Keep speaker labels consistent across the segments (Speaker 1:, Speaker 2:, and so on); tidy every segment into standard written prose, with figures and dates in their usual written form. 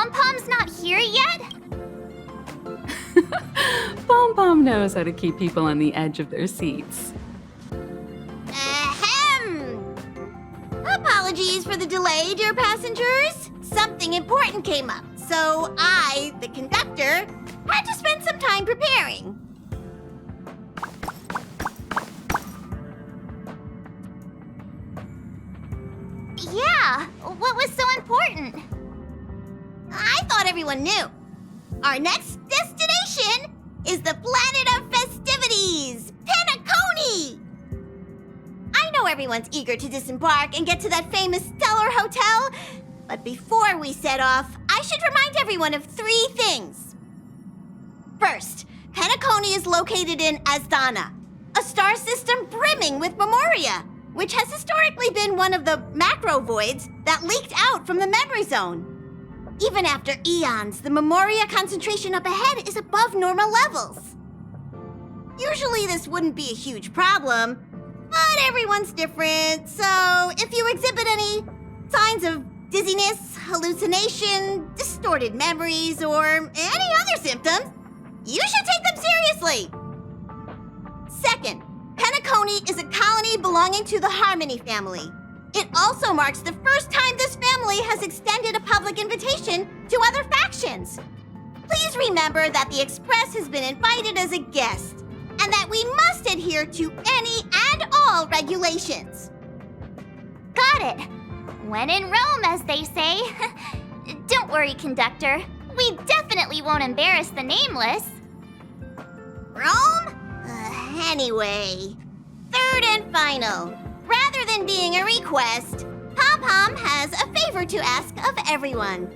Speaker 1: Pom-Pom's not here yet?
Speaker 2: Pom-Pom knows how to keep people on the edge of their seats.
Speaker 3: Ahem! Apologies for the delay, dear passengers. Something important came up, so I, the conductor, had to spend some time preparing.
Speaker 1: Yeah, what was so important?
Speaker 3: I thought everyone knew. Our next destination is the Planet of Festivities, Penacony! I know everyone's eager to disembark and get to that famous stellar hotel, but before we set off, I should remind everyone of 3 things. First, Penacony is located in Asdana, a star system brimming with memoria, which has historically been one of the macro voids that leaked out from the memory zone. Even after eons, the memoria concentration up ahead is above normal levels. Usually this wouldn't be a huge problem, but everyone's different, so if you exhibit any signs of dizziness, hallucination, distorted memories, or any other symptoms, you should take them seriously. Second, Penacony is a colony belonging to the Harmony family. It also marks the first time this family has extended a public invitation to other factions. Please remember that the Express has been invited as a guest, and that we must adhere to any and all regulations.
Speaker 1: Got it. When in Rome, as they say. Don't worry, conductor. We definitely won't embarrass the nameless.
Speaker 3: Rome? Anyway, third and final. Rather than being a request, Pom-Pom has a favor to ask of everyone.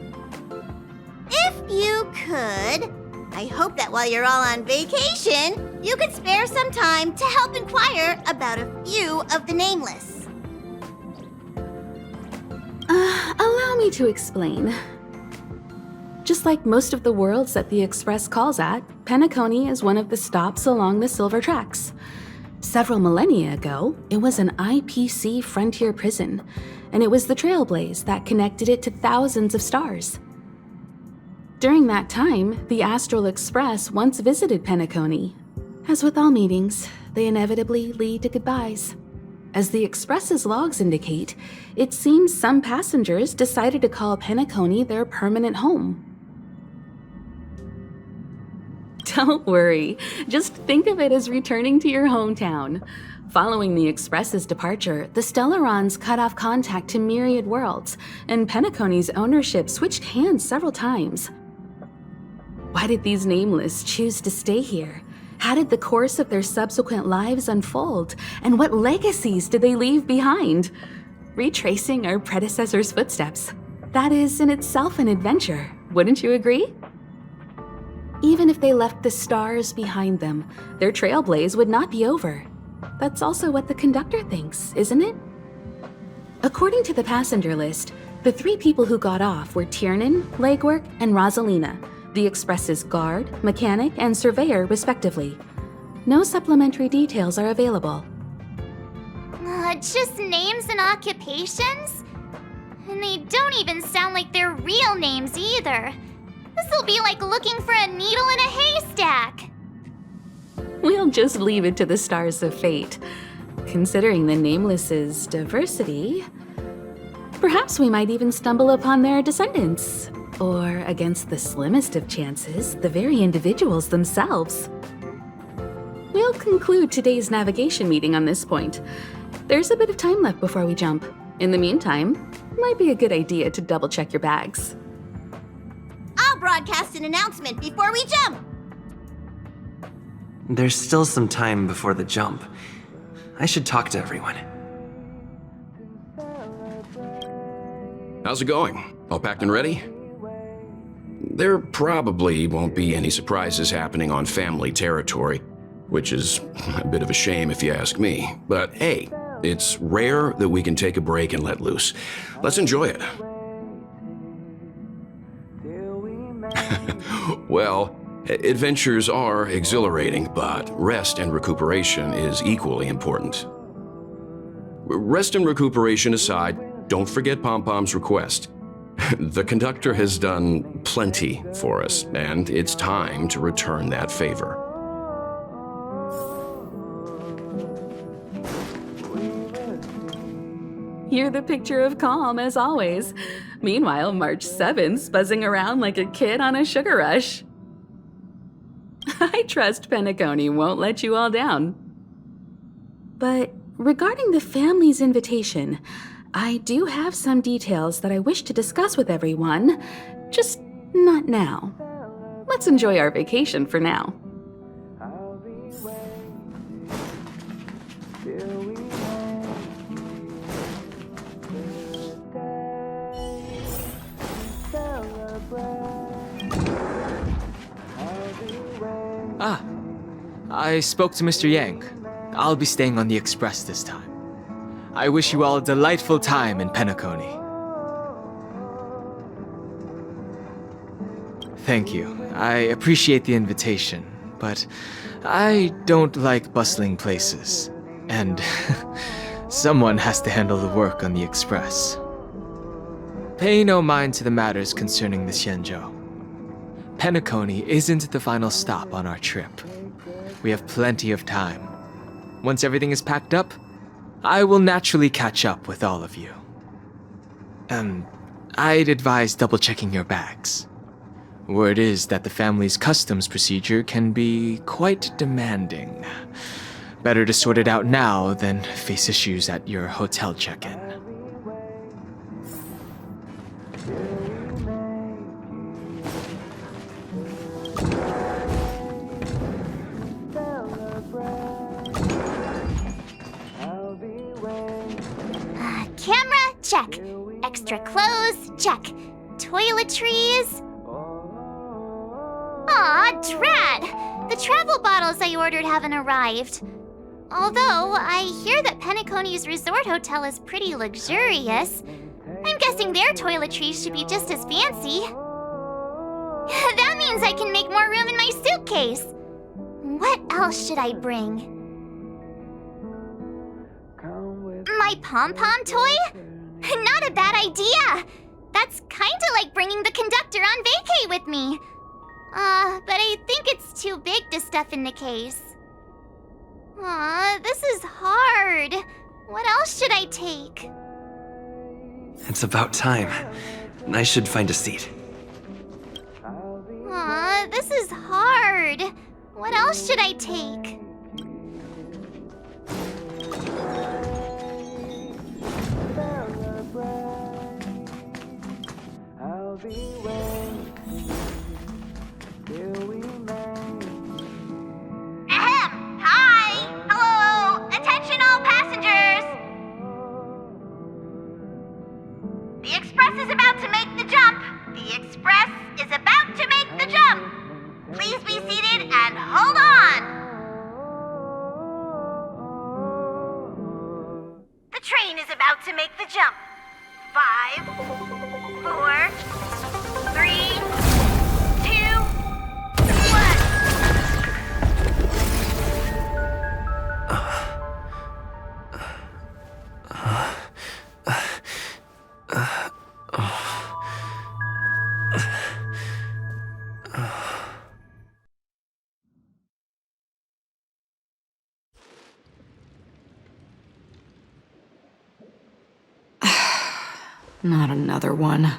Speaker 3: If you could, I hope that while you're all on vacation, you could spare some time to help inquire about a few of the nameless.
Speaker 2: Allow me to explain. Just like most of the worlds that the Express calls at, Penacony is one of the stops along the Silver Tracks. Several millennia ago, it was an IPC frontier prison, and it was the Trailblaze that connected it to thousands of stars. During that time, the Astral Express once visited Penacony. As with all meetings, they inevitably lead to goodbyes. As the Express's logs indicate, it seems some passengers decided to call Penacony their permanent home. Don't worry, just think of it as returning to your hometown. Following the Express's departure, the Stellarons cut off contact to myriad worlds, and Penacony's ownership switched hands several times. Why did these nameless choose to stay here? How did the course of their subsequent lives unfold? And what legacies did they leave behind? Retracing our predecessors' footsteps. That is in itself an adventure, wouldn't you agree? Even if they left the stars behind them, their trailblaze would not be over. That's also what the conductor thinks, isn't it? According to the passenger list, the 3 people who got off were Tiernan, Legwork, and Rosalina, the Express's guard, mechanic, and surveyor, respectively. No supplementary details are available.
Speaker 1: Just names and occupations? And they don't even sound like their real names either. This'll be like looking for a needle in a haystack.
Speaker 2: We'll just leave it to the stars of fate. Considering the Nameless's diversity, perhaps we might even stumble upon their descendants. Or, against the slimmest of chances, the very individuals themselves. We'll conclude today's navigation meeting on this point. There's a bit of time left before we jump. In the meantime, it might be a good idea to double-check your bags.
Speaker 3: I'll broadcast an announcement before we jump.
Speaker 4: There's still some time before the jump. I should talk to everyone.
Speaker 5: How's it going? All packed and ready? There probably won't be any surprises happening on family territory, which is a bit of a shame if you ask me. But hey, it's rare that we can take a break and let loose. Let's enjoy it. Well, adventures are exhilarating, but rest and recuperation is equally important. Rest and recuperation aside, don't forget Pom-Pom's request. The conductor has done plenty for us, and it's time to return that favor.
Speaker 2: You're the picture of calm, as always. Meanwhile, March 7th's buzzing around like a kid on a sugar rush. I trust Penacony won't let you all down. But regarding the family's invitation, I do have some details that I wish to discuss with everyone, just not now. Let's enjoy our vacation for now.
Speaker 6: Ah, I spoke to Mr. Yang. I'll be staying on the express this time. I wish you all a delightful time in Penacony. Thank you. I appreciate the invitation, but I don't like bustling places. And someone has to handle the work on the express. Pay no mind to the matters concerning the Xianzhou. Penacony isn't the final stop on our trip. We have plenty of time. Once everything is packed up, I will naturally catch up with all of you. I'd advise double-checking your bags. Word is that the family's customs procedure can be quite demanding. Better to sort it out now than face issues at your hotel check-in.
Speaker 1: Camera, check. Extra clothes, check. Toiletries. Aw, drat! The travel bottles I ordered haven't arrived. Although, I hear that Penacony's resort hotel is pretty luxurious. I'm guessing their toiletries should be just as fancy. That means I can make more room in my suitcase. What else should I bring? My pom-pom toy? Not a bad idea! That's kinda like bringing the conductor on vacay with me. But I think it's too big to stuff in the case. This is hard. What else should I take?
Speaker 4: It's about time. I should find a seat.
Speaker 1: This is hard. What else should I take? Ahem! Hi! Hello! Attention all passengers! The express is about to make the jump! The express is about to make the jump! Please be seated and hold on! The train is about to make the jump. 5, 4, 3, 2, 1.
Speaker 7: Not another one.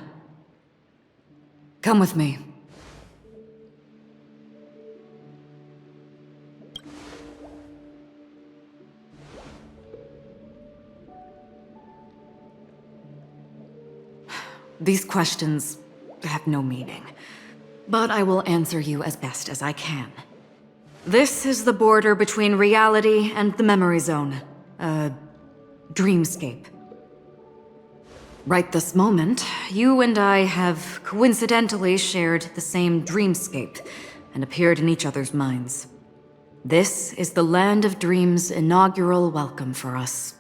Speaker 7: Come with me. These questions have no meaning, but I will answer you as best as I can. This is the border between reality and the memory zone, a dreamscape. Right this moment, you and I have coincidentally shared the same dreamscape and appeared in each other's minds. This is the Land of Dreams' inaugural welcome for us.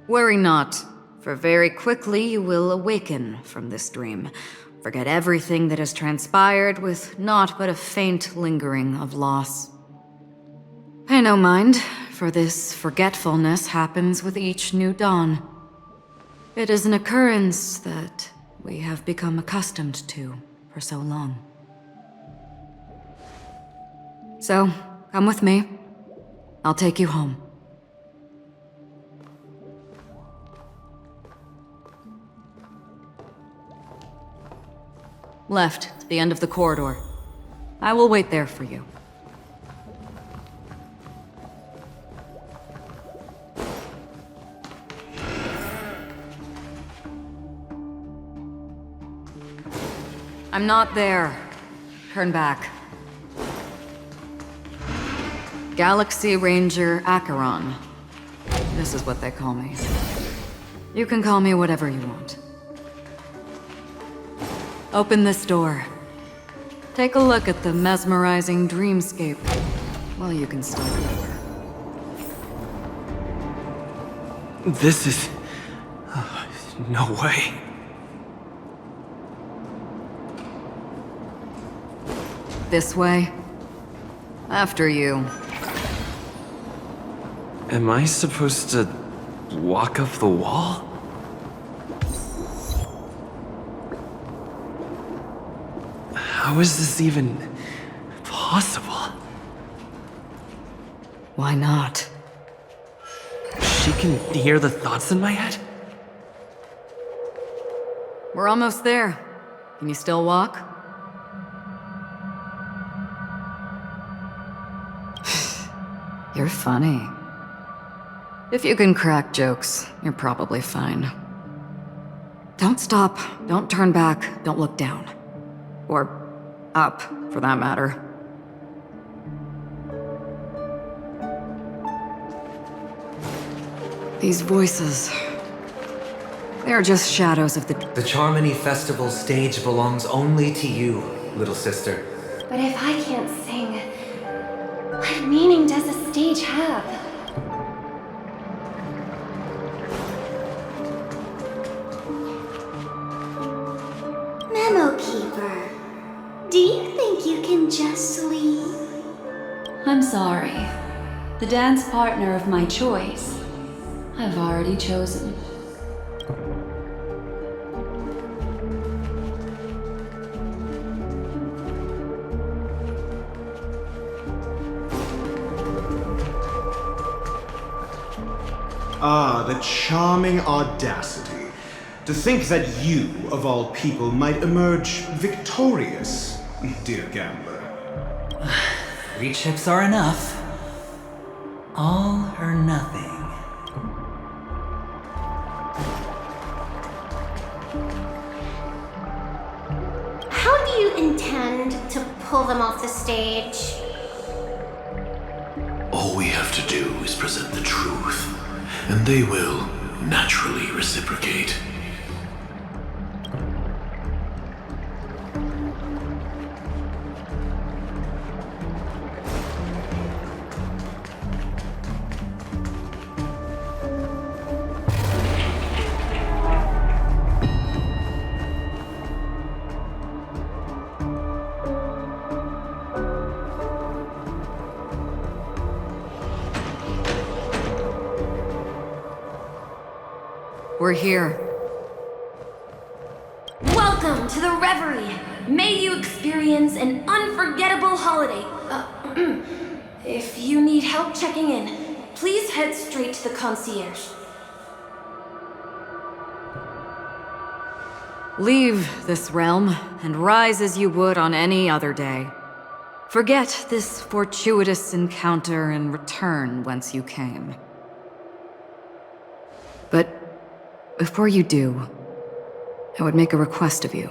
Speaker 7: Worry not, for very quickly you will awaken from this dream, forget everything that has transpired with naught but a faint lingering of loss. Pay no mind, for this forgetfulness happens with each new dawn. It is an occurrence that we have become accustomed to for so long. So, come with me. I'll take you home. Left, to the end of the corridor. I will wait there for you. I'm not there. Turn back. Galaxy Ranger Acheron. This is what they call me. You can call me whatever you want. Open this door. Take a look at the mesmerizing dreamscape while you can start over.
Speaker 4: This is... no way.
Speaker 7: This way. After you.
Speaker 4: Am I supposed to walk up the wall? How is this even possible?
Speaker 7: Why not?
Speaker 4: She can hear the thoughts in my head?
Speaker 7: We're almost there. Can you still walk? You're funny. If you can crack jokes, you're probably fine. Don't stop, don't turn back, don't look down. Or up, for that matter. These voices... they're just shadows of the...
Speaker 8: The Charmony Festival stage belongs only to you, little sister.
Speaker 9: But if I can't sing, what meaning does a stage have?
Speaker 10: Memo Keeper, do you think you can just leave?
Speaker 11: I'm sorry. The dance partner of my choice, I've already chosen.
Speaker 12: Ah, the charming audacity. To think that you, of all people, might emerge victorious, dear gambler.
Speaker 8: 3 chips are enough. All or nothing.
Speaker 10: How do you intend to pull them off the stage?
Speaker 13: All we have to do is present the truth, and they will naturally reciprocate.
Speaker 7: We're here.
Speaker 9: Welcome to the Reverie! May you experience an unforgettable holiday. If you need help checking in, please head straight to the concierge.
Speaker 7: Leave this realm and rise as you would on any other day. Forget this fortuitous encounter and return whence you came. But before you do, I would make a request of you.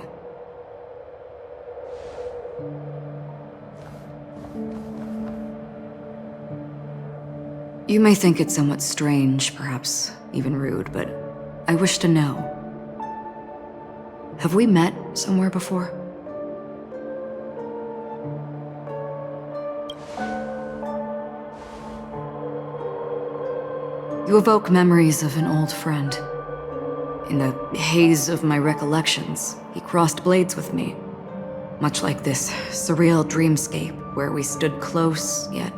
Speaker 7: You may think it somewhat strange, perhaps even rude, but I wish to know. Have we met somewhere before? You evoke memories of an old friend. In the haze of my recollections, he crossed blades with me. Much like this surreal dreamscape where we stood close, yet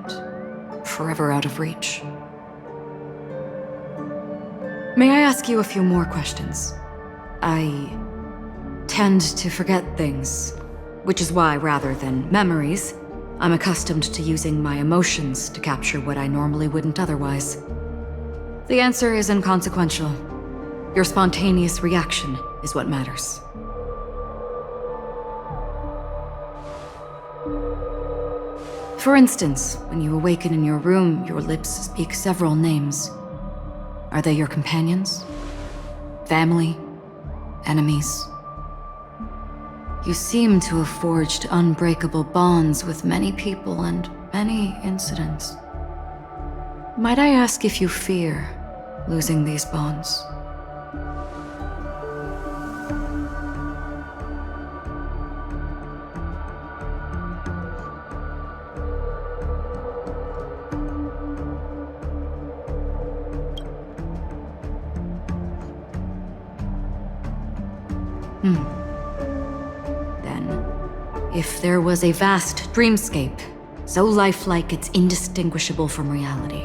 Speaker 7: forever out of reach. May I ask you a few more questions? I tend to forget things, which is why, rather than memories, I'm accustomed to using my emotions to capture what I normally wouldn't otherwise. The answer is inconsequential. Your spontaneous reaction is what matters. For instance, when you awaken in your room, your lips speak several names. Are they your companions? Family? Enemies? You seem to have forged unbreakable bonds with many people and many incidents. Might I ask if you fear losing these bonds? Then, if there was a vast dreamscape, so lifelike it's indistinguishable from reality,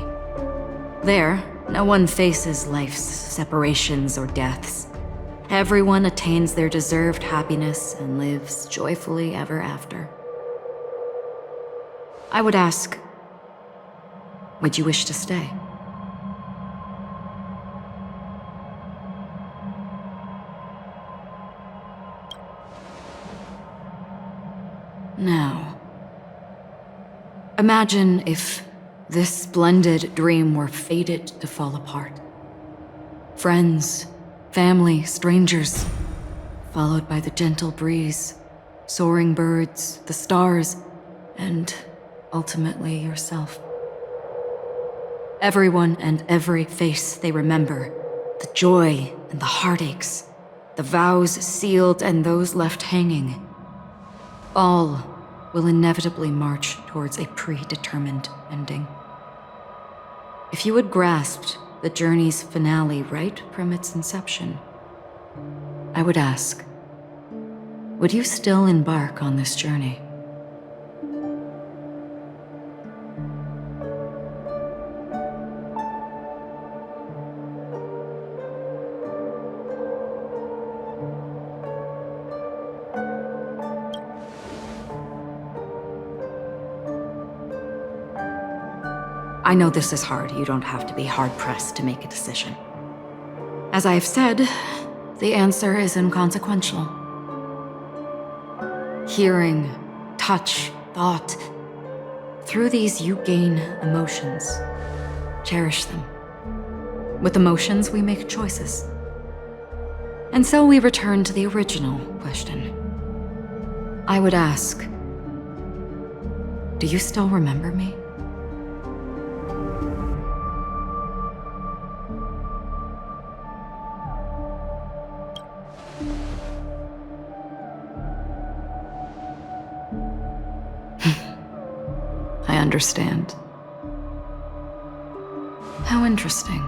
Speaker 7: there, no one faces life's separations or deaths. Everyone attains their deserved happiness and lives joyfully ever after. I would ask, would you wish to stay? Now, imagine if this splendid dream were fated to fall apart. Friends, family, strangers, followed by the gentle breeze, soaring birds, the stars, and ultimately yourself. Everyone and every face they remember, the joy and the heartaches, the vows sealed and those left hanging, all will inevitably march towards a predetermined ending. If you had grasped the journey's finale right from its inception, I would ask, would you still embark on this journey? I know this is hard. You don't have to be hard-pressed to make a decision. As I've said, the answer is inconsequential. Hearing, touch, thought. Through these, you gain emotions. Cherish them. With emotions, we make choices. And so we return to the original question. I would ask, do you still remember me? I understand. How interesting.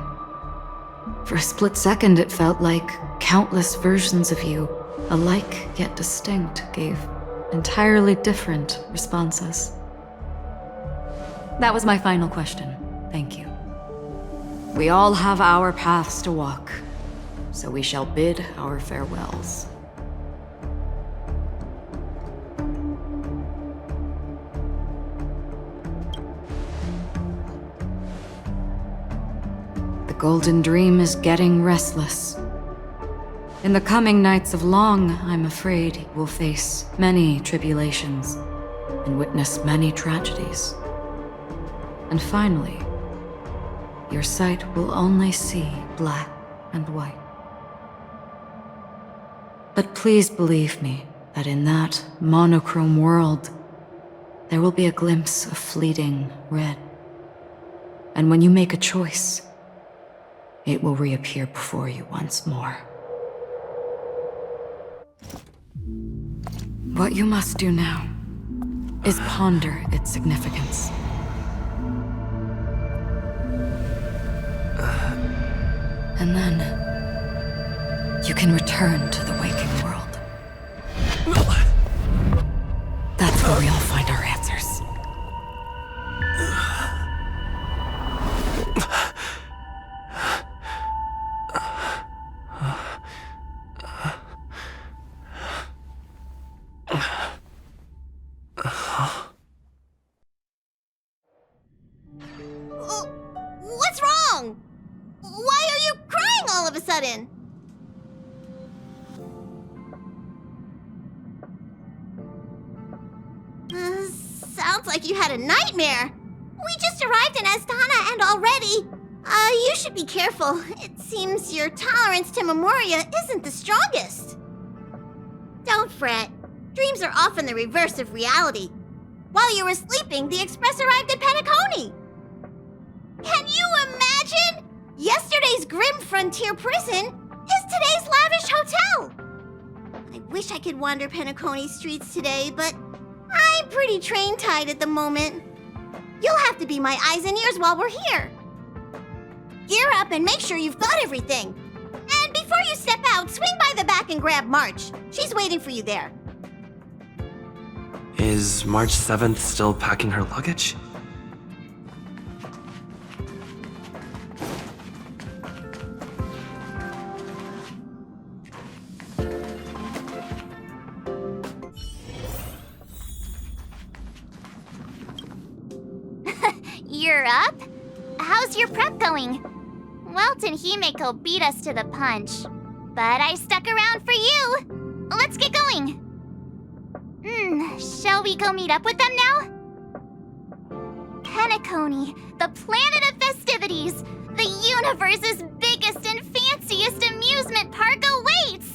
Speaker 7: For a split second, it felt like countless versions of you, alike yet distinct, gave entirely different responses. That was my final question. Thank you. We all have our paths to walk, so we shall bid our farewells. The Golden Dream is getting restless. In the coming nights of Long, I'm afraid you will face many tribulations and witness many tragedies. And finally, your sight will only see black and white. But please believe me that in that monochrome world, there will be a glimpse of fleeting red. And when you make a choice, it will reappear before you once more. What you must do now is ponder its significance. And then you can return to the waking world. That's where we all find our answers.
Speaker 3: What's wrong? Why are you crying all of a sudden? Sounds like you had a nightmare. We just arrived in Astana and already... you should be careful. It seems your tolerance to Memoria isn't the strongest. Don't fret. Dreams are often the reverse of reality. While you were sleeping, the Express arrived at Penacony. Can you imagine? Yesterday's grim frontier prison is today's lavish hotel. I wish I could wander Penacony streets today, but I'm pretty train-tied at the moment. You'll have to be my eyes and ears while we're here. Gear up and make sure you've got everything. And before you step out, swing by the back and grab March. She's waiting for you there.
Speaker 4: Is March 7th still packing her luggage?
Speaker 1: You're up? How's your prep going? Welt and Himeko beat us to the punch, but I stuck around for you. Let's get going. Shall we go meet up with them now? Penacony, the Planet of Festivities, the universe's biggest and fanciest amusement park awaits!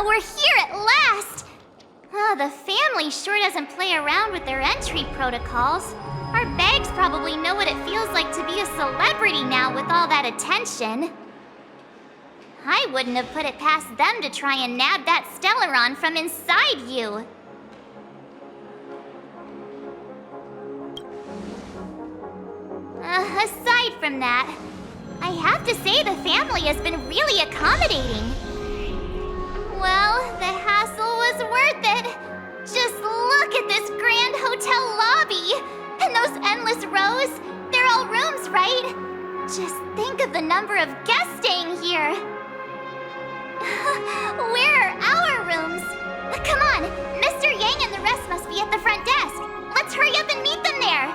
Speaker 1: We're here at last! Oh, the family sure doesn't play around with their entry protocols. Our bags probably know what it feels like to be a celebrity now with all that attention. I wouldn't have put it past them to try and nab that Stellaron from inside you. Aside from that, I have to say the family has been really accommodating. Well, the hassle was worth it. Just look at this grand hotel lobby. And those endless rows. They're all rooms, right? Just think of the number of guests staying here. Where are our rooms? Come on, Mr. Yang and the rest must be at the front desk. Let's hurry up and meet them there.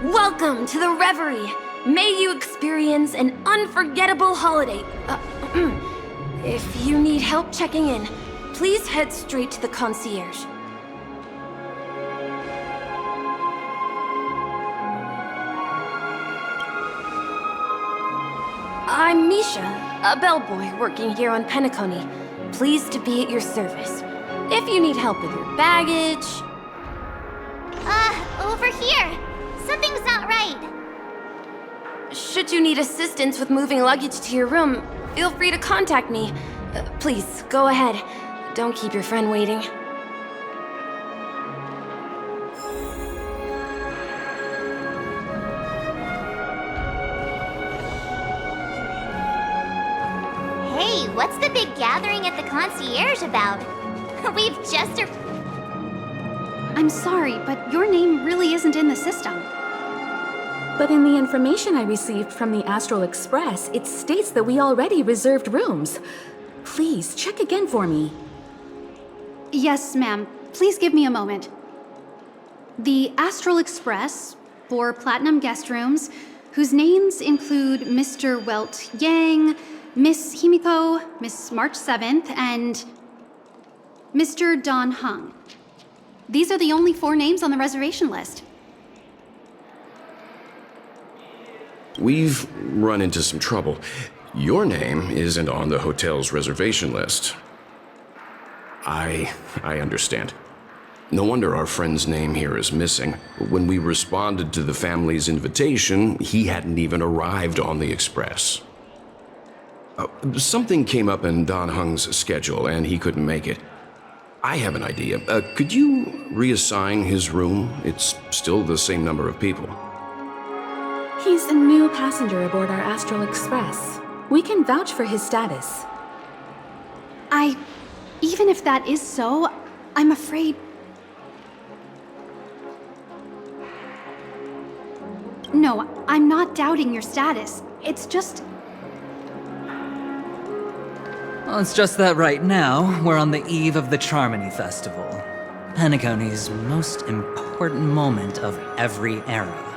Speaker 9: Welcome to the Reverie. May you experience an unforgettable holiday. If you need help checking in, please head straight to the concierge. I'm Misha, a bellboy working here on Penacony. Pleased to be at your service. If you need help with your baggage...
Speaker 1: Over here. Something's not right.
Speaker 9: Should you need assistance with moving luggage to your room, feel free to contact me. Please, go ahead. Don't keep your friend waiting.
Speaker 1: Hey, what's the big gathering at the concierge about? We've just...
Speaker 14: I'm sorry, but your name really isn't in the system.
Speaker 2: But in the information I received from the Astral Express, it states that we already reserved rooms. Please, check again for me.
Speaker 14: Yes, ma'am. Please give me a moment. The Astral Express, 4 platinum guest rooms, whose names include Mr. Welt Yang, Miss Himiko, Miss March 7th, and Mr. Don Hung. These are the only 4 names on the reservation list.
Speaker 5: We've run into some trouble. Your name isn't on the hotel's reservation list. I understand. No wonder our friend's name here is missing. When we responded to the family's invitation, he hadn't even arrived on the Express. Something came up in Don Hung's schedule, and he couldn't make it. I have an idea. Could you reassign his room? It's still the same number of people.
Speaker 2: He's a new passenger aboard our Astral Express. We can vouch for his status.
Speaker 14: Even if that is so, I'm afraid... No, I'm not doubting your status. It's just...
Speaker 15: Well, it's just that right now, we're on the eve of the Charmony Festival. Penacony's most important moment of every era.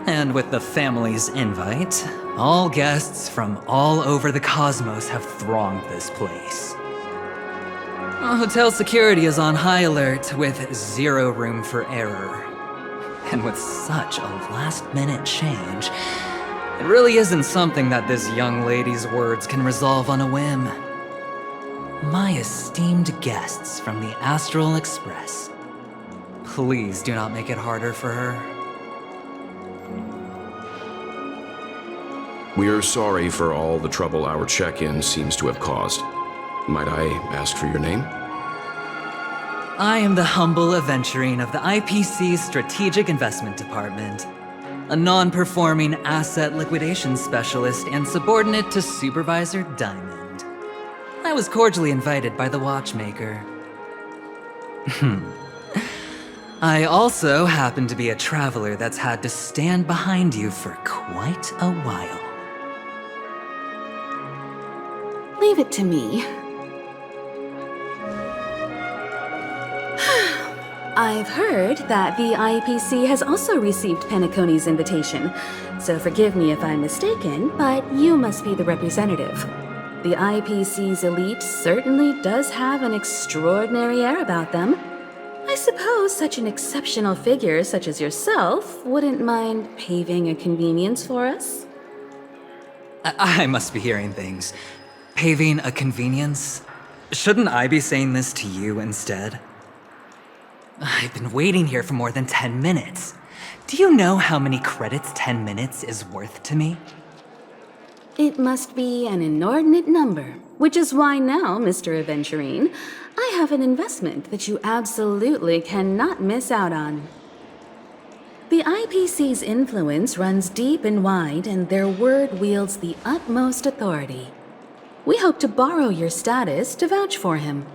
Speaker 15: And with the family's invite, all guests from all over the cosmos have thronged this place. Hotel security is on high alert with zero room for error. And with such a last-minute change, it really isn't something that this young lady's words can resolve on a whim. My esteemed guests from the Astral Express, please do not make it harder for her.
Speaker 5: We are sorry for all the trouble our check-in seems to have caused. Might I ask for your name?
Speaker 15: I am the humble aventurine of the IPC's Strategic Investment Department, a non-performing asset liquidation specialist and subordinate to Supervisor Diamond. I was cordially invited by the watchmaker. I also happen to be a traveler that's had to stand behind you for quite a while.
Speaker 2: Leave it to me. I've heard that the IPC has also received Penacony's invitation, so forgive me if I'm mistaken, but you must be the representative. The IPC's elite certainly does have an extraordinary air about them. I suppose such an exceptional figure such as yourself wouldn't mind paving a convenience for us?
Speaker 15: I must be hearing things. Paving a convenience? Shouldn't I be saying this to you instead? I've been waiting here for more than 10 minutes. Do you know how many credits 10 minutes is worth to me?
Speaker 2: It must be an inordinate number, which is why now, Mr. Aventurine, I have an investment that you absolutely cannot miss out on. The IPC's influence runs deep and wide, and their word wields the utmost authority. We hope to borrow your status to vouch for him.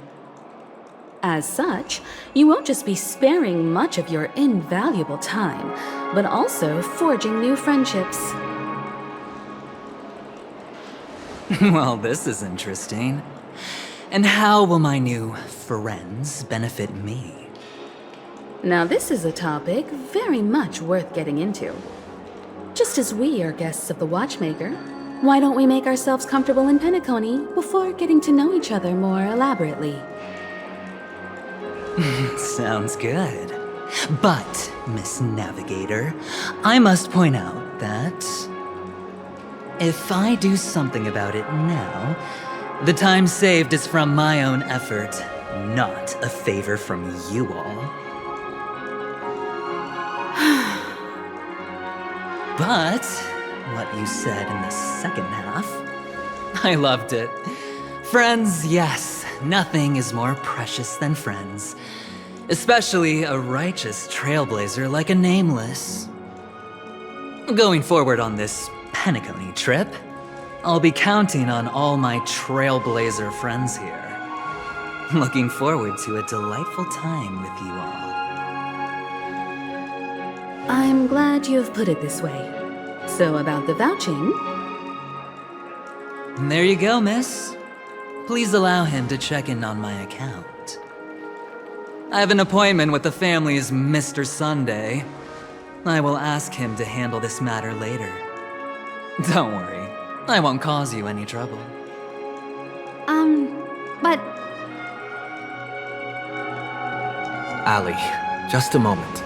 Speaker 2: As such, you won't just be sparing much of your invaluable time, but also forging new friendships.
Speaker 15: Well, this is interesting. And how will my new friends benefit me?
Speaker 2: Now this is a topic very much worth getting into. Just as we are guests of the Watchmaker, why don't we make ourselves comfortable in Penacony before getting to know each other more elaborately?
Speaker 15: Sounds good. But, Miss Navigator, I must point out that if I do something about it now, the time saved is from my own effort, not a favor from you all. But what you said in the second half, I loved it. Friends, yes, nothing is more precious than friends. Especially a righteous trailblazer like a Nameless. Going forward on this Penacony trip, I'll be counting on all my trailblazer friends here. Looking forward to a delightful time with you all.
Speaker 2: I'm glad you have put it this way. So about the vouching...
Speaker 15: There you go, miss. Please allow him to check in on my account. I have an appointment with the family's Mr. Sunday. I will ask him to handle this matter later. Don't worry, I won't cause you any trouble.
Speaker 14: But...
Speaker 8: Ali, just a moment.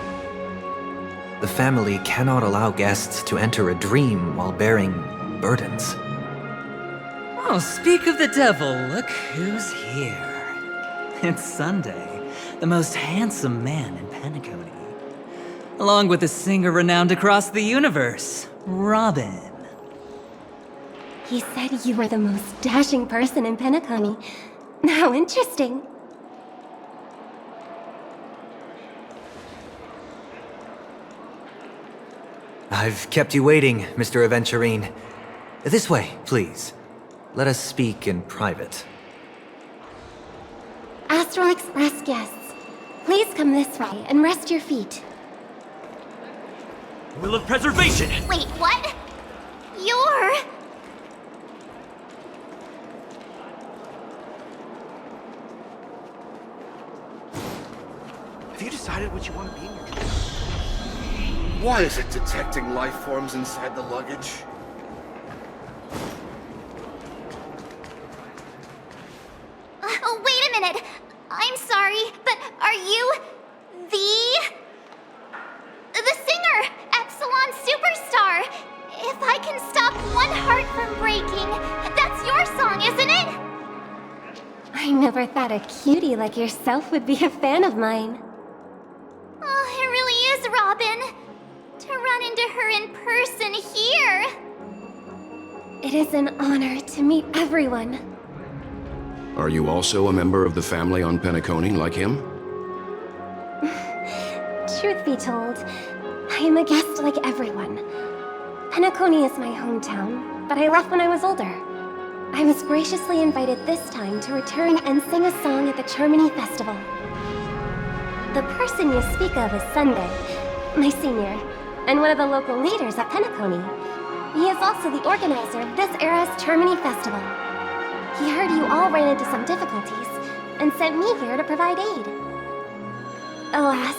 Speaker 8: The family cannot allow guests to enter a dream while bearing burdens.
Speaker 15: Oh, speak of the devil, look who's here. It's Sunday, the most handsome man in Penacony. Along with a singer renowned across the universe, Robin.
Speaker 10: He said you were the most dashing person in Penacony. How interesting.
Speaker 8: I've kept you waiting, Mr. Aventurine. This way, please. Let us speak in private.
Speaker 10: Astral Express guests, please come this way and rest your feet.
Speaker 16: Will of preservation!
Speaker 1: Wait, what? You're...
Speaker 17: Have you decided what you want to be in your future? Why is it detecting life forms inside the luggage?
Speaker 1: Oh, wait a minute. I'm sorry, but are you the singer, Epsilon Superstar? If I can stop one heart from breaking, that's your song, isn't it?
Speaker 10: I never thought a cutie like yourself would be a fan of mine.
Speaker 1: Oh, it really is, Robin. To run into her in person here.
Speaker 10: It is an honor to meet everyone.
Speaker 5: Are you also a member of the family on Penacony, like him?
Speaker 10: Truth be told, I am a guest like everyone. Penacony is my hometown, but I left when I was older. I was graciously invited this time to return and sing a song at the Charmony Festival. The person you speak of is Sunday, my senior, and one of the local leaders at Penacony. He is also the organizer of this era's Charmony Festival. He heard you all ran into some difficulties, and sent me here to provide aid. Alas,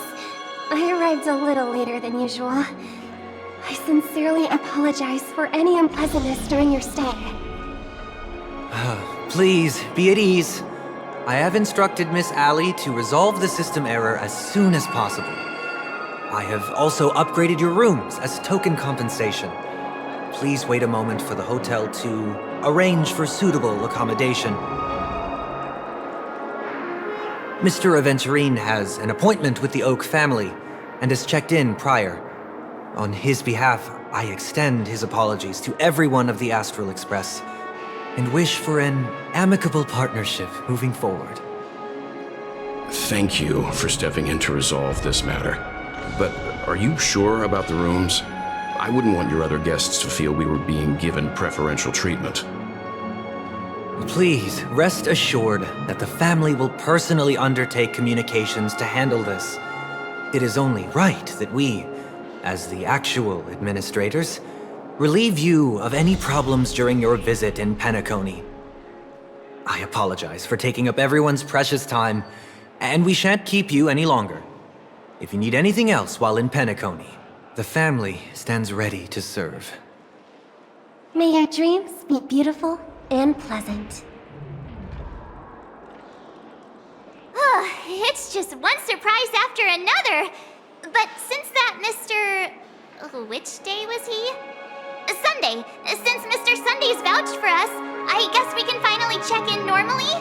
Speaker 10: I arrived a little later than usual. I sincerely apologize for any unpleasantness during your stay.
Speaker 8: Please, be at ease. I have instructed Miss Allie to resolve the system error as soon as possible. I have also upgraded your rooms as token compensation. Please wait a moment for the hotel to arrange for suitable accommodation. Mr. Aventurine has an appointment with the Oak family and has checked in prior. On his behalf, I extend his apologies to everyone of the Astral Express and wish for an amicable partnership moving forward.
Speaker 5: Thank you for stepping in to resolve this matter. But are you sure about the rooms? I wouldn't want your other guests to feel we were being given preferential treatment.
Speaker 8: Please, rest assured that the family will personally undertake communications to handle this. It is only right that we, as the actual administrators, relieve you of any problems during your visit in Penacony. I apologize for taking up everyone's precious time, and we shan't keep you any longer. If you need anything else while in Penacony, the family stands ready to serve.
Speaker 10: May your dreams be beautiful and pleasant.
Speaker 1: It's just one surprise after another. But since that Mr... Which day was he? Sunday. Since Mr. Sunday's vouched for us, I guess we can finally check in normally?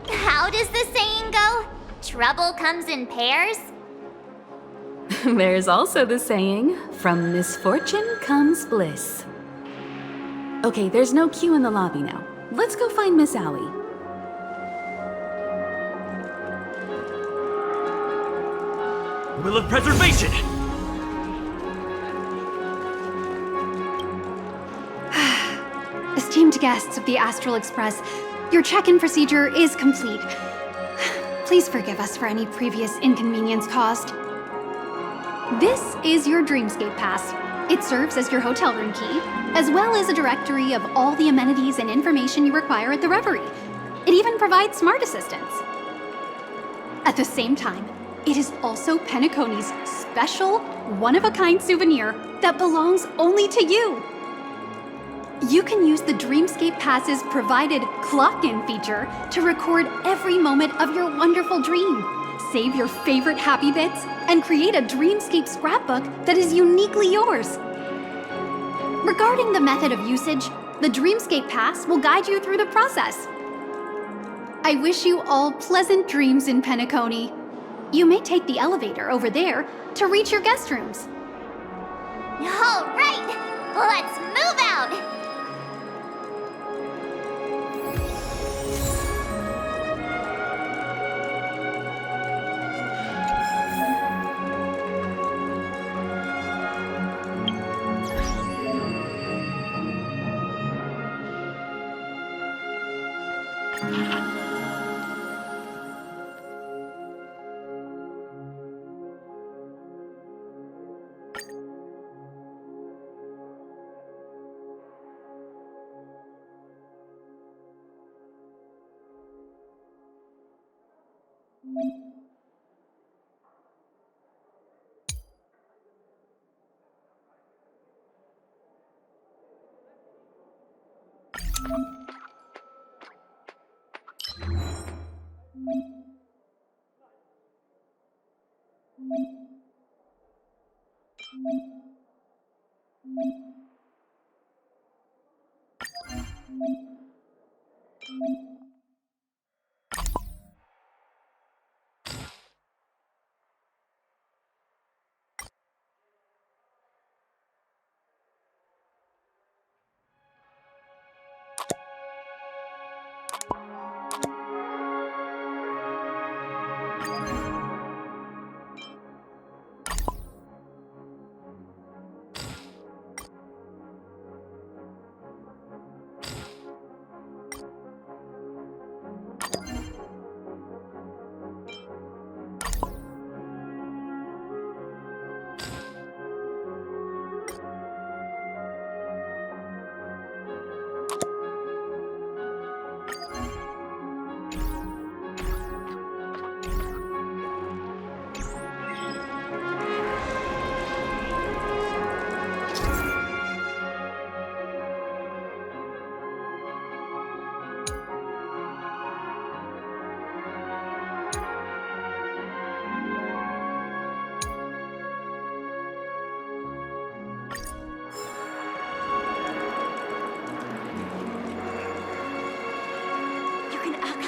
Speaker 1: How does the saying go? Trouble comes in pairs?
Speaker 2: There's also the saying, from misfortune comes bliss. Okay, there's no queue in the lobby now. Let's go find Miss Allie.
Speaker 16: Will of preservation!
Speaker 14: Esteemed guests of the Astral Express, your check-in procedure is complete. Please forgive us for any previous inconvenience caused. This is your Dreamscape Pass. It serves as your hotel room key, as well as a directory of all the amenities and information you require at the Reverie. It even provides smart assistants. At the same time, it is also Penacony's special, one-of-a-kind souvenir that belongs only to you. You can use the Dreamscape Pass's provided clock-in feature to record every moment of your wonderful dream, save your favorite happy bits, and create a Dreamscape scrapbook that is uniquely yours. Regarding the method of usage, the Dreamscape Pass will guide you through the process. I wish you all pleasant dreams in Penacony. You may take the elevator over there to reach your guest rooms.
Speaker 1: All right, let's move out!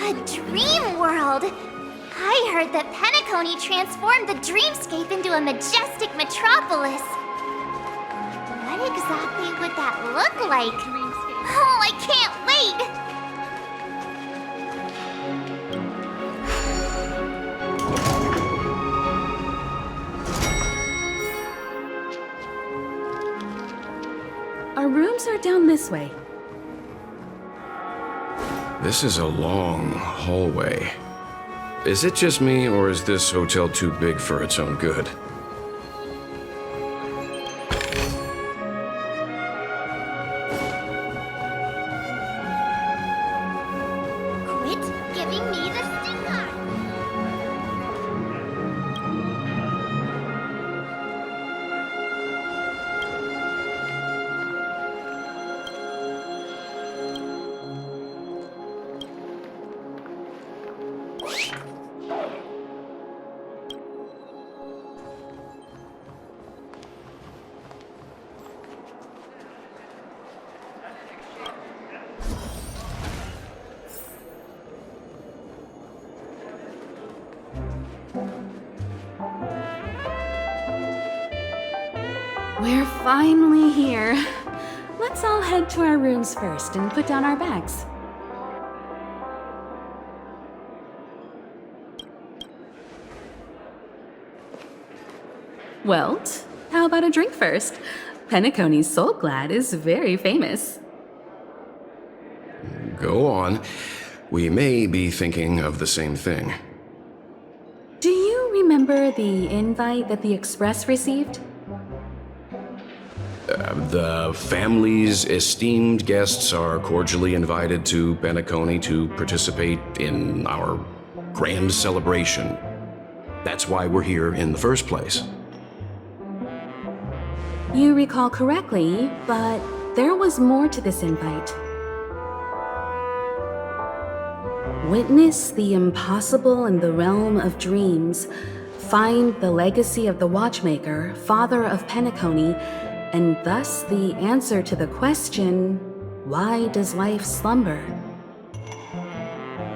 Speaker 1: A dream world! I heard that Penacony transformed the dreamscape into a majestic metropolis. What exactly would that look like? Oh, I can't wait!
Speaker 2: Our rooms are down this way.
Speaker 5: This is a long hallway. Is it just me, or is this hotel too big for its own good?
Speaker 1: Quit giving me the stink eye!
Speaker 2: We're finally here. Let's all head to our rooms first and put down our bags. Welt, how about a drink first? Penacony's Soul Glad is very famous.
Speaker 5: Go on. We may be thinking of the same thing.
Speaker 2: Do you remember the invite that the Express received?
Speaker 5: The family's esteemed guests are cordially invited to Penacony to participate in our grand celebration. That's why we're here in the first place.
Speaker 2: You recall correctly, but there was more to this invite. Witness the impossible in the realm of dreams. Find the legacy of the Watchmaker, father of Penacony, and thus the answer to the question, why does life slumber?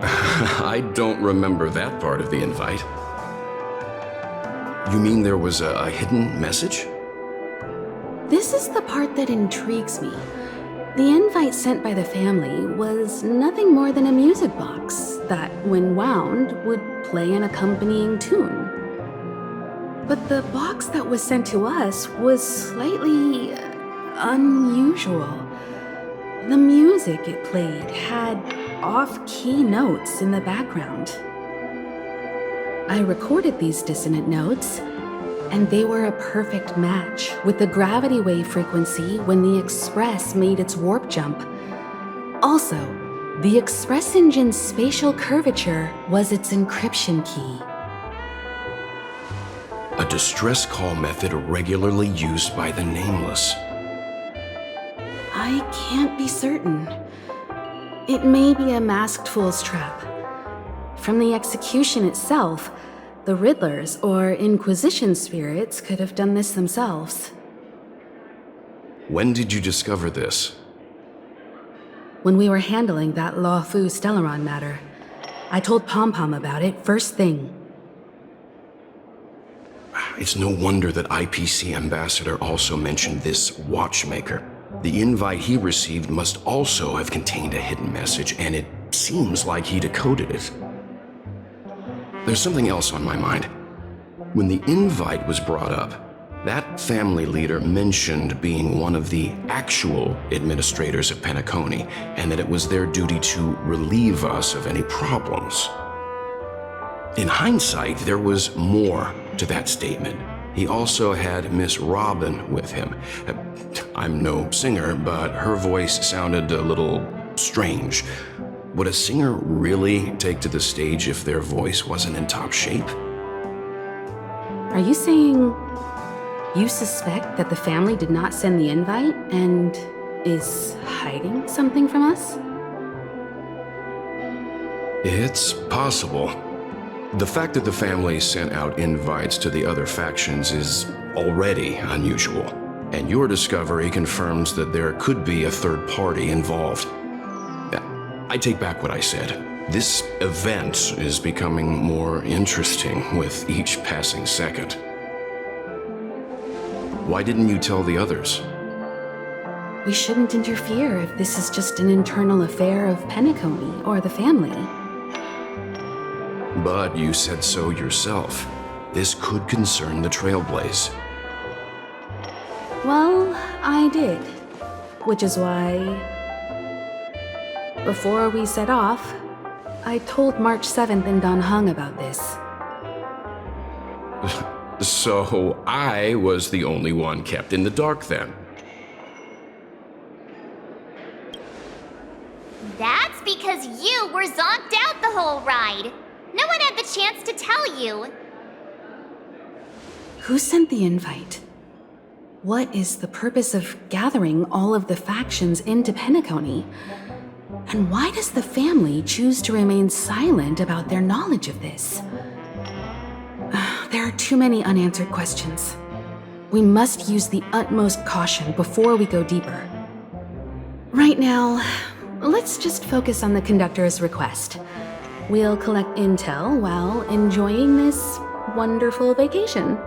Speaker 5: I don't remember that part of the invite. You mean there was a hidden message?
Speaker 2: This is the part that intrigues me. The invite sent by the family was nothing more than a music box that, when wound, would play an accompanying tune. But the box that was sent to us was slightly unusual. The music it played had off-key notes in the background. I recorded these dissonant notes, and they were a perfect match with the gravity wave frequency when the Express made its warp jump. Also, The Express Engine's spatial curvature was its encryption key.
Speaker 5: A distress call method regularly used by the Nameless.
Speaker 2: I can't be certain. It may be a masked fool's trap. From the execution itself, the Riddlers or Inquisition spirits could have done this themselves.
Speaker 5: When did you discover this?
Speaker 2: When we were handling that Lawfu Stellaron matter, I told Pom Pom about it first thing.
Speaker 5: It's no wonder that IPC Ambassador also mentioned this watchmaker. The invite he received must also have contained a hidden message, and it seems like he decoded it. There's something else on my mind. When the invite was brought up, that family leader mentioned being one of the actual administrators of Penacony, and that it was their duty to relieve us of any problems. In hindsight, there was more to that statement. He also had Miss Robin with him. I'm no singer, but her voice sounded a little strange. Would a singer really take to the stage if their voice wasn't in top shape?
Speaker 2: Are you saying you suspect that the family did not send the invite and is hiding something from us?
Speaker 5: It's possible. The fact that the family sent out invites to the other factions is already unusual, and your discovery confirms that there could be a third party involved. I take back what I said. This event is becoming more interesting with each passing second. Why didn't you tell the others?
Speaker 2: We shouldn't interfere if this is just an internal affair of Penacony or the family.
Speaker 5: But you said so yourself. This could concern the Trailblaze.
Speaker 2: Well, I did. Which is why, before we set off, I told March 7th in Dan Heng about this.
Speaker 5: So I was the only one kept in the dark then.
Speaker 1: That's because you were zonked out the whole ride. No one had the chance to tell you.
Speaker 2: Who sent the invite? What is the purpose of gathering all of the factions into Penacony? And why does the family choose to remain silent about their knowledge of this? There are too many unanswered questions. We must use the utmost caution before we go deeper. Right now, let's just focus on the conductor's request. We'll collect intel while enjoying this wonderful vacation.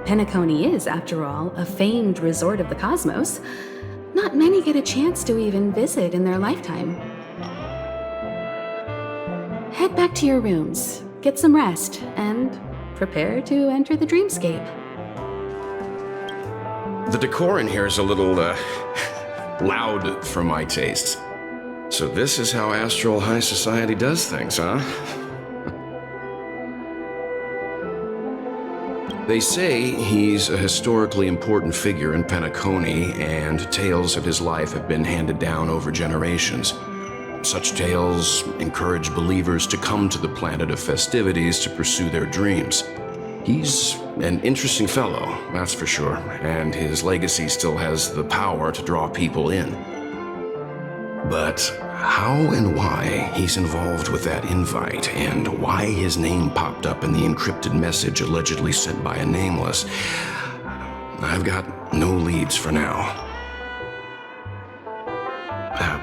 Speaker 2: Penacony is, after all, a famed resort of the cosmos. Not many get a chance to even visit in their lifetime. Head back to your rooms, get some rest, and prepare to enter the dreamscape.
Speaker 5: The decor in here is a little, loud for my taste. So this is how Astral High Society does things, huh? They say he's a historically important figure in Penacony, and tales of his life have been handed down over generations. Such tales encourage believers to come to the Planet of Festivities to pursue their dreams. He's an interesting fellow, that's for sure, and his legacy still has the power to draw people in. But how and why he's involved with that invite, and why his name popped up in the encrypted message allegedly sent by a Nameless, I've got no leads for now.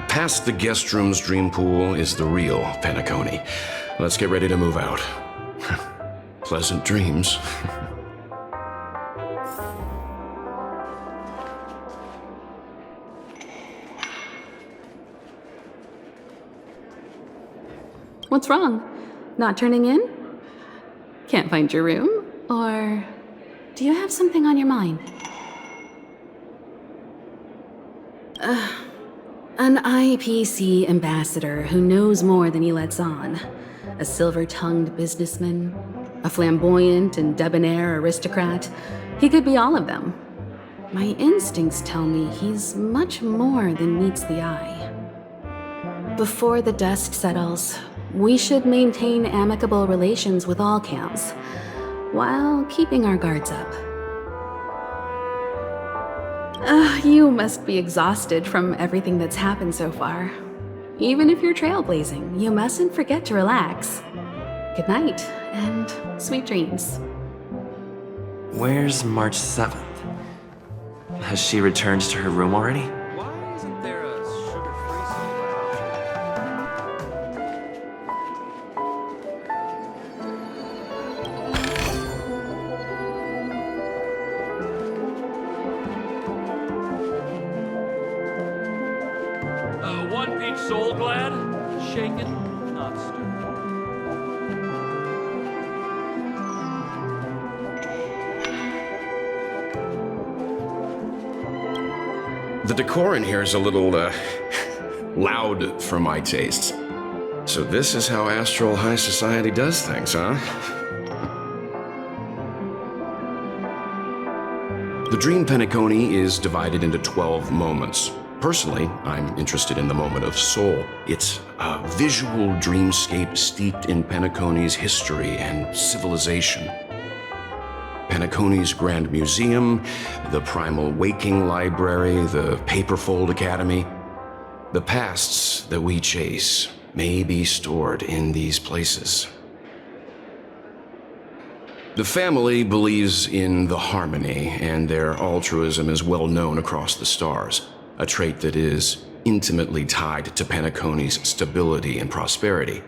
Speaker 5: Past the guest room's dream pool is the real Penacony. Let's get ready to move out. Pleasant dreams.
Speaker 2: What's wrong? Not turning in? Can't find your room? Or do you have something on your mind? An IPC ambassador who knows more than he lets on. A silver-tongued businessman. A flamboyant and debonair aristocrat. He could be all of them. My instincts tell me he's much more than meets the eye. Before the dust settles, we should maintain amicable relations with all camps, while keeping our guards up. You must be exhausted from everything that's happened so far. Even if you're trailblazing, you mustn't forget to relax. Good night, and sweet dreams.
Speaker 4: Where's March 7th? Has she returned to her room already?
Speaker 5: Why isn't there a sugar-free
Speaker 16: One peach soul glad, shaken, not stirred.
Speaker 5: The decor in here is a little, loud for my tastes. So this is how Astral High Society does things, huh? The Dream Penacony is divided into 12 moments. Personally, I'm interested in the moment of soul. It's a visual dreamscape steeped in Penacony's history and civilization. Penacony's Grand Museum, the Primal Waking Library, the Paperfold Academy. The pasts that we chase may be stored in these places. The family believes in the harmony, and their altruism is well known across the stars, a trait that is intimately tied to Penacony's stability and prosperity.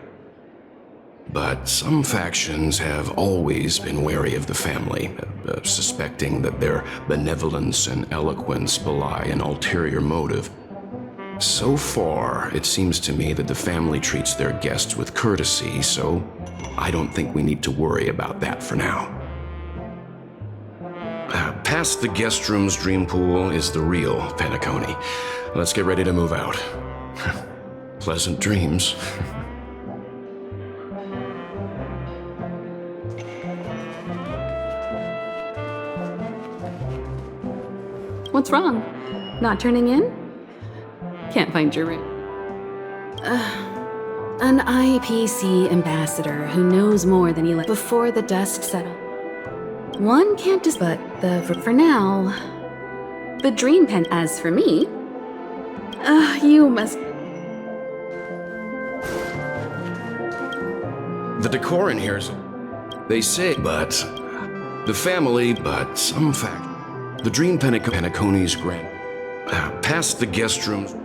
Speaker 5: But some factions have always been wary of the family, suspecting that their benevolence and eloquence belie an ulterior motive. So far, it seems to me that the family treats their guests with courtesy, so I don't think we need to worry about that for now. Past the guest room's dream pool is the real Penacony. Let's get ready to move out. Pleasant dreams.
Speaker 2: What's wrong? Not turning in? Can't find your room. An IPC ambassador who knows more than he lets before the dust settles. One can't just, but for now, the dream pen. As for me, you must.
Speaker 5: The decor in here is, they say, but the family, but some fact. The Dream Penacony's grand. Past the guest rooms.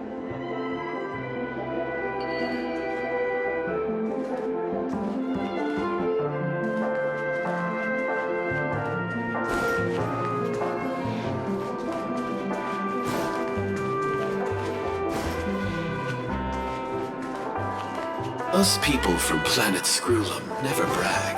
Speaker 13: Us people from Planet Screwlum never brag.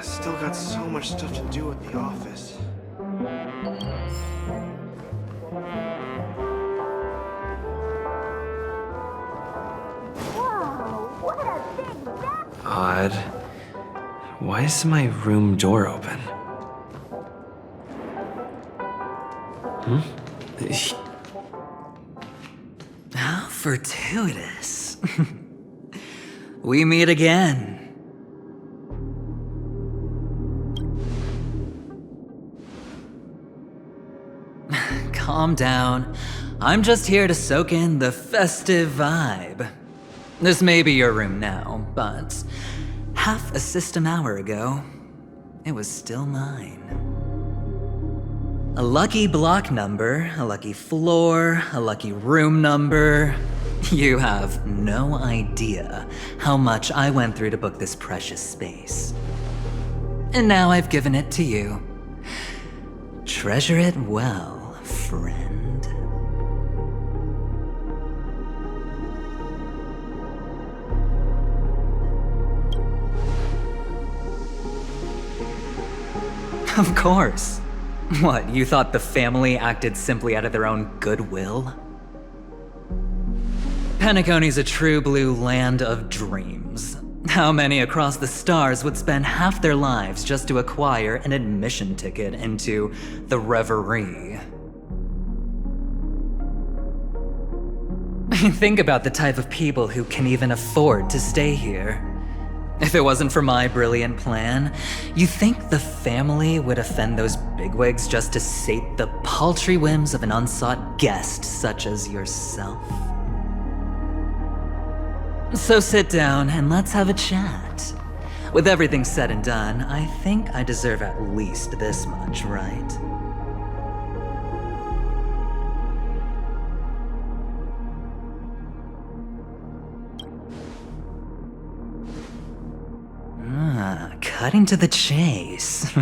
Speaker 18: Still got so much stuff to do at the office.
Speaker 4: Odd. Why is my room door open?
Speaker 15: How fortuitous. We meet again. Calm down. I'm just here to soak in the festive vibe. This may be your room now, but half a system hour ago, it was still mine. A lucky block number, a lucky floor, a lucky room number. You have no idea how much I went through to book this precious space. And now I've given it to you. Treasure it well, friend. Of course. What, you thought the family acted simply out of their own goodwill? Penacony's a true blue land of dreams. How many across the stars would spend half their lives just to acquire an admission ticket into the Reverie? Think about the type of people who can even afford to stay here. If it wasn't for my brilliant plan, you think the family would offend those bigwigs just to sate the paltry whims of an unsought guest such as yourself? So sit down and let's have a chat. With everything said and done, I think I deserve at least this much, right? Cutting to the chase.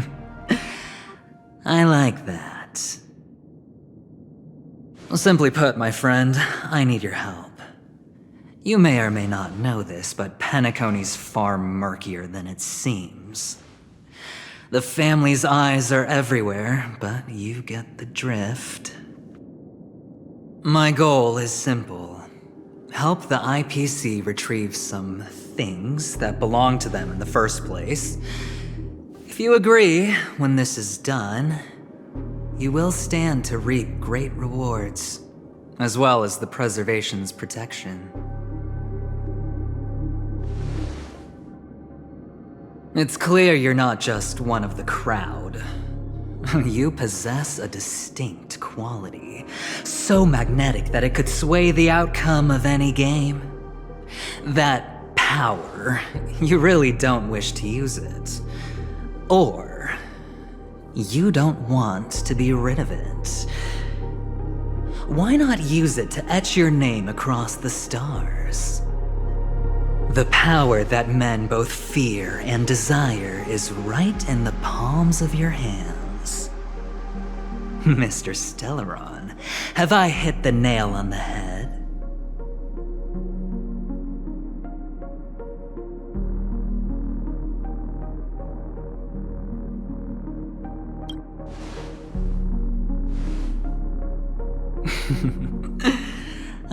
Speaker 15: I like that. Simply put, my friend, I need your help. You may or may not know this, but Penacony's far murkier than it seems. The family's eyes are everywhere, but you get the drift. My goal is simple. Help the IPC retrieve some things that belong to them in the first place. If you agree, when this is done, you will stand to reap great rewards, as well as the preservation's protection. It's clear you're not just one of the crowd. You possess a distinct quality, so magnetic that it could sway the outcome of any game. That power, you really don't wish to use it. Or, you don't want to be rid of it. Why not use it to etch your name across the stars? The power that men both fear and desire is right in the palms of your hands. Mr. Stellaron, have I hit the nail on the head?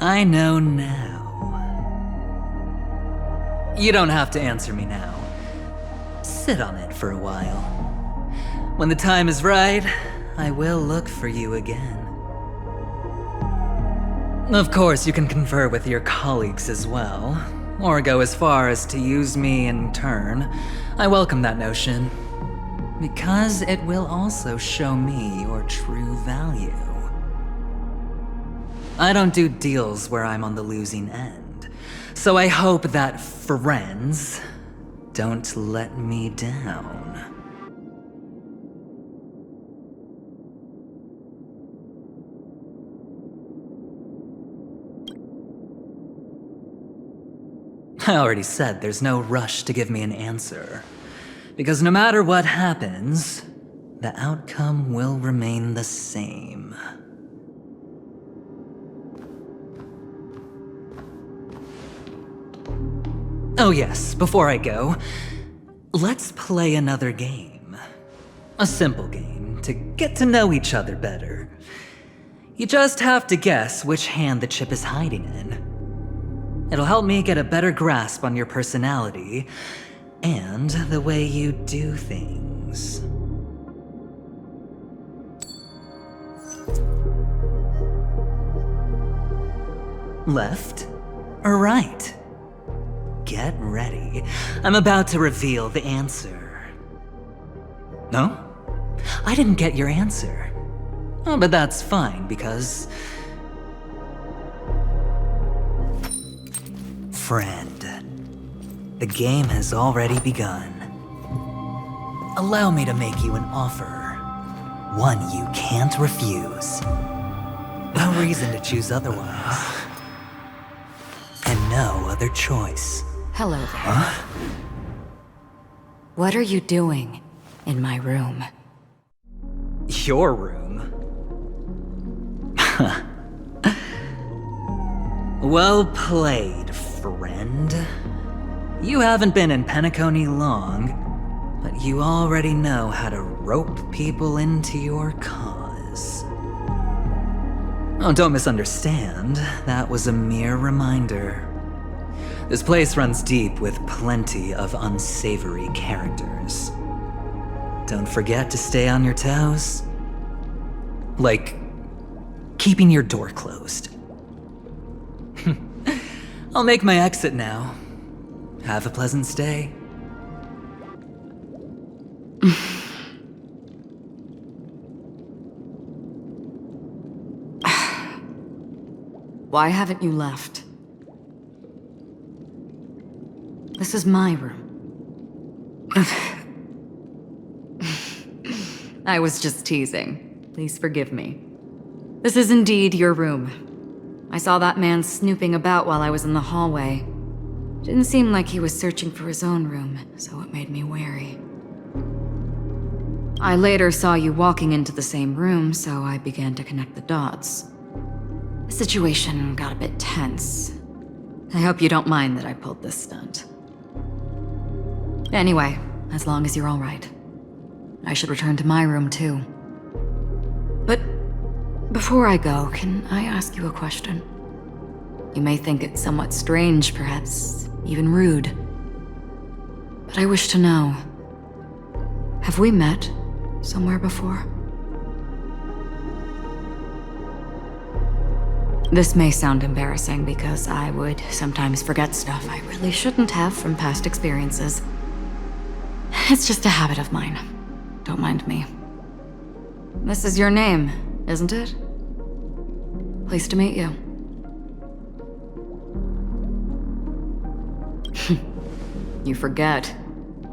Speaker 15: I know now. You don't have to answer me now. Sit on it for a while. When the time is right, I will look for you again. Of course, you can confer with your colleagues as well, or go as far as to use me in turn. I welcome that notion, because it will also show me your true value. I don't do deals where I'm on the losing end, so I hope that friends don't let me down. I already said there's no rush to give me an answer, because no matter what happens, the outcome will remain the same. Oh yes, before I go, let's play another game. A simple game to get to know each other better. You just have to guess which hand the chip is hiding in. It'll help me get a better grasp on your personality and the way you do things. Left or right? Get ready. I'm about to reveal the answer. No? I didn't get your answer. Oh, but that's fine, because... Friend, the game has already begun. Allow me to make you an offer. One you can't refuse. No reason to choose otherwise. no other choice.
Speaker 7: Hello there.
Speaker 15: Huh?
Speaker 7: What are you doing in my room?
Speaker 15: Your room? Well played, friend. You haven't been in Penacony long, but you already know how to rope people into your cause. Oh, don't misunderstand. That was a mere reminder. This place runs deep with plenty of unsavory characters. Don't forget to stay on your toes. Like, keeping your door closed. I'll make my exit now. Have a pleasant stay.
Speaker 7: Why haven't you left? This is my room. I was just teasing. Please forgive me. This is indeed your room. I saw that man snooping about while I was in the hallway. Didn't seem like he was searching for his own room, so it made me wary. I later saw you walking into the same room, so I began to connect the dots. The situation got a bit tense. I hope you don't mind that I pulled this stunt. Anyway, as long as you're all right. I should return to my room too. But before I go, can I ask you a question? You may think it somewhat strange, perhaps even rude. But I wish to know, have we met somewhere before? This may sound embarrassing because I would sometimes forget stuff I really shouldn't have from past experiences. It's just a habit of mine. Don't mind me. This is your name, isn't it? Pleased to meet you. You forget.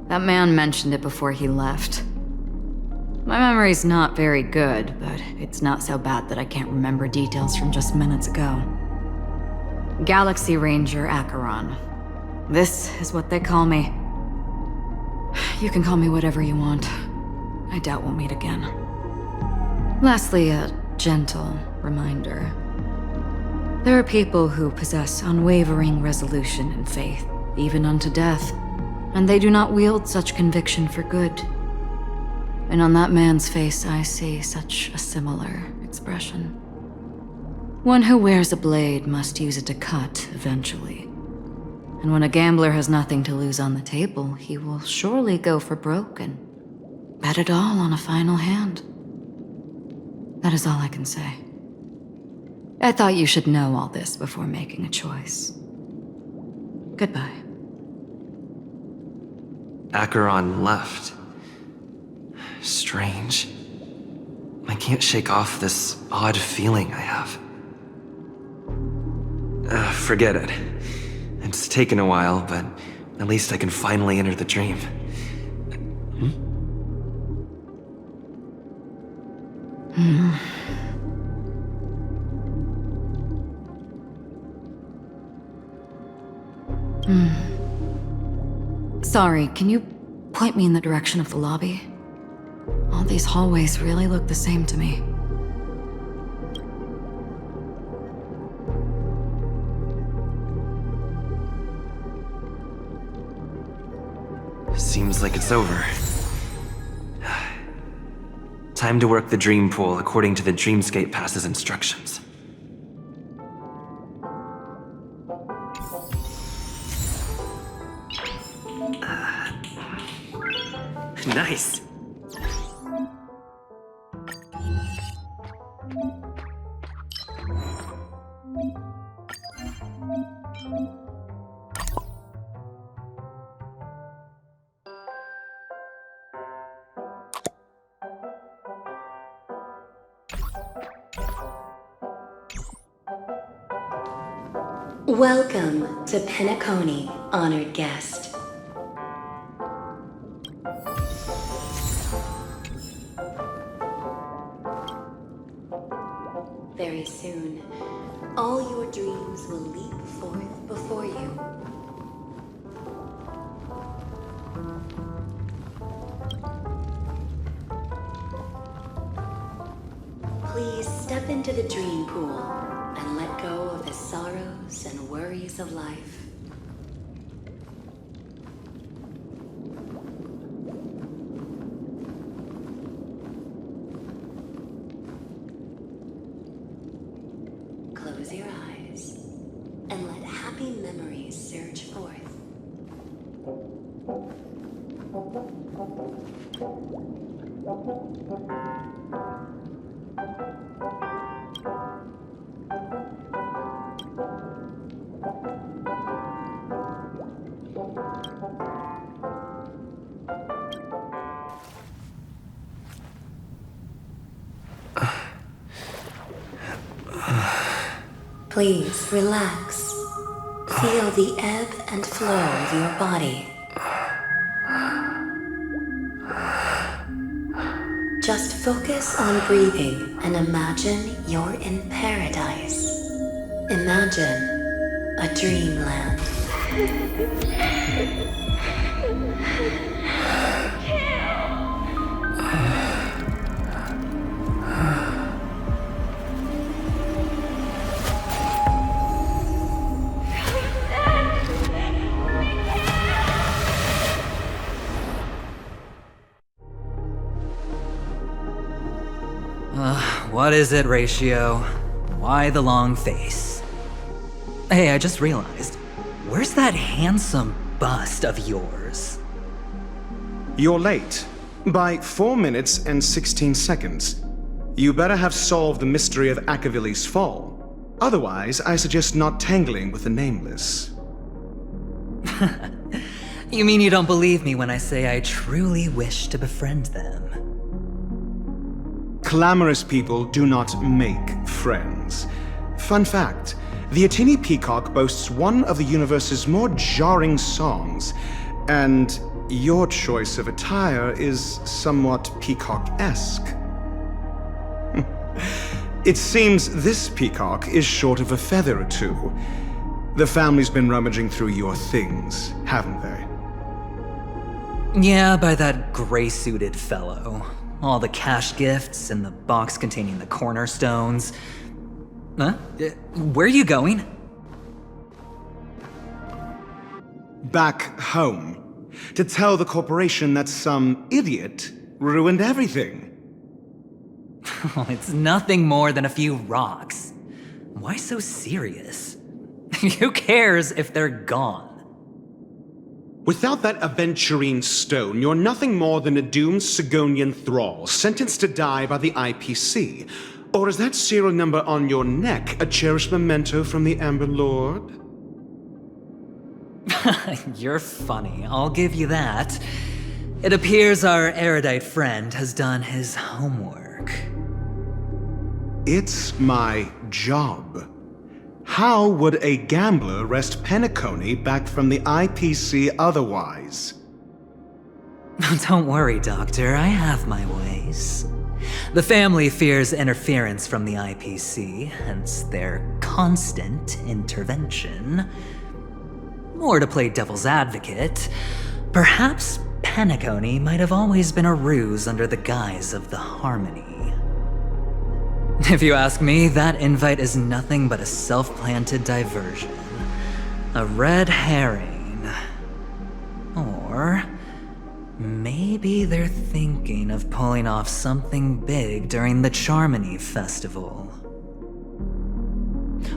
Speaker 7: That man mentioned it before he left. My memory's not very good, but it's not so bad that I can't remember details from just minutes ago. Galaxy Ranger Acheron. This is what they call me. You can call me whatever you want. I doubt we'll meet again. Lastly, a gentle reminder. There are people who possess unwavering resolution and faith, even unto death, and they do not wield such conviction for good. And on that man's face, I see such a similar expression. One who wears a blade must use it to cut eventually. And when a gambler has nothing to lose on the table, he will surely go for broke and bet it all on a final hand. That is all I can say. I thought you should know all this before making a choice. Goodbye.
Speaker 4: Acheron left. Strange. I can't shake off this odd feeling I have. Forget it. It's taken a while, but at least I can finally enter the dream.
Speaker 7: Sorry, can you point me in the direction of the lobby? All these hallways really look the same to me.
Speaker 4: Seems like it's over. Time to work the dream pool according to the Dreamscape Pass's instructions. Nice.
Speaker 11: Welcome to Penacony, honored guest. Very soon, all your dreams will leap forth before you. Please step into the dream pool and let go of the sorrows and worries of life. Close your eyes and let happy memories surge forth. Please relax. Feel the ebb and flow of your body. Just focus on breathing and imagine you're in paradise. Imagine a dreamland.
Speaker 15: What is it, Ratio? Why the long face? Hey, I just realized, where's that handsome bust of yours?
Speaker 12: You're late. By 4 minutes and 16 seconds. You better have solved the mystery of Akavili's fall. Otherwise, I suggest not tangling with the Nameless.
Speaker 15: You mean you don't believe me when I say I truly wish to befriend them?
Speaker 12: Clamorous people do not make friends. Fun fact, the Atini Peacock boasts one of the universe's more jarring songs, and your choice of attire is somewhat peacock-esque. It seems this peacock is short of a feather or two. The family's been rummaging through your things, haven't they?
Speaker 15: Yeah, by that gray-suited fellow. All the cash gifts and the box containing the cornerstones. Huh? Where are you going?
Speaker 12: Back home. To tell the corporation that some idiot ruined everything.
Speaker 15: It's nothing more than a few rocks. Why so serious? Who cares if they're gone?
Speaker 12: Without that aventurine stone, you're nothing more than a doomed Sigonian thrall, sentenced to die by the IPC. Or is that serial number on your neck a cherished memento from the Amber Lord?
Speaker 15: You're funny, I'll give you that. It appears our erudite friend has done his homework.
Speaker 12: It's my job. How would a gambler wrest Penacony back from the IPC otherwise?
Speaker 15: Don't worry, Doctor, I have my ways. The family fears interference from the IPC, hence their constant intervention. Or to play devil's advocate, perhaps Penacony might have always been a ruse under the guise of the Harmony. If you ask me, that invite is nothing but a self-planted diversion. A red herring. Or maybe they're thinking of pulling off something big during the Charmony Festival.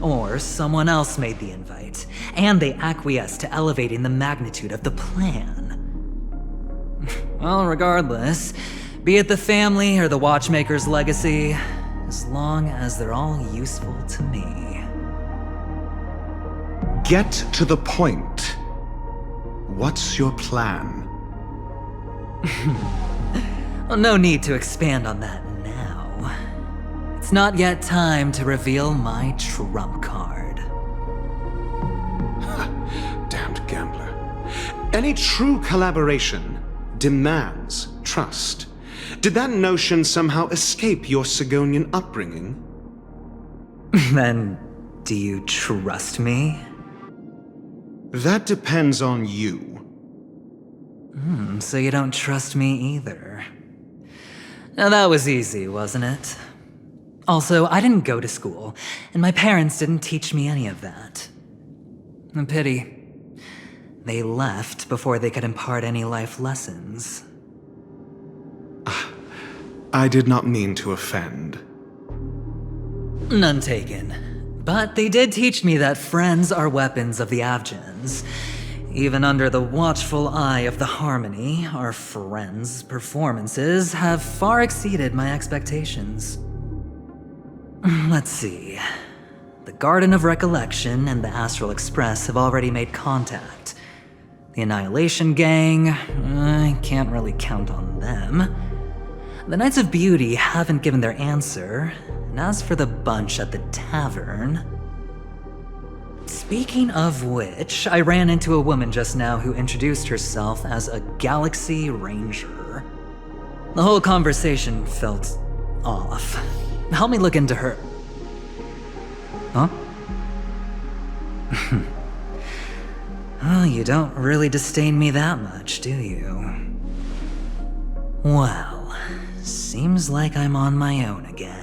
Speaker 15: Or someone else made the invite, and they acquiesced to elevating the magnitude of the plan. Well, regardless, be it the family or the Watchmaker's legacy, as long as they're all useful to me.
Speaker 12: Get to the point. What's your plan?
Speaker 15: Well, no need to expand on that now. It's not yet time to reveal my trump card.
Speaker 12: Damned gambler. Any true collaboration demands trust. Did that notion somehow escape your Sigonian upbringing?
Speaker 15: Then, Do you trust me?
Speaker 12: That depends on you.
Speaker 15: So you don't trust me either. Now that was easy, wasn't it? Also, I didn't go to school, and my parents didn't teach me any of that. A pity. They left before they could impart any life lessons.
Speaker 12: I did not mean to offend.
Speaker 15: None taken. But they did teach me that friends are weapons of the Avgens. Even under the watchful eye of the Harmony, our friends' performances have far exceeded my expectations. Let's see. The Garden of Recollection and the Astral Express have already made contact. The Annihilation Gang, I can't really count on them. The Knights of Beauty haven't given their answer, and as for the bunch at the tavern... Speaking of which, I ran into a woman just now who introduced herself as a Galaxy Ranger. The whole conversation felt off. Help me look into her... Huh? Oh, you don't really disdain me that much, do you? Well, seems like I'm on my own again.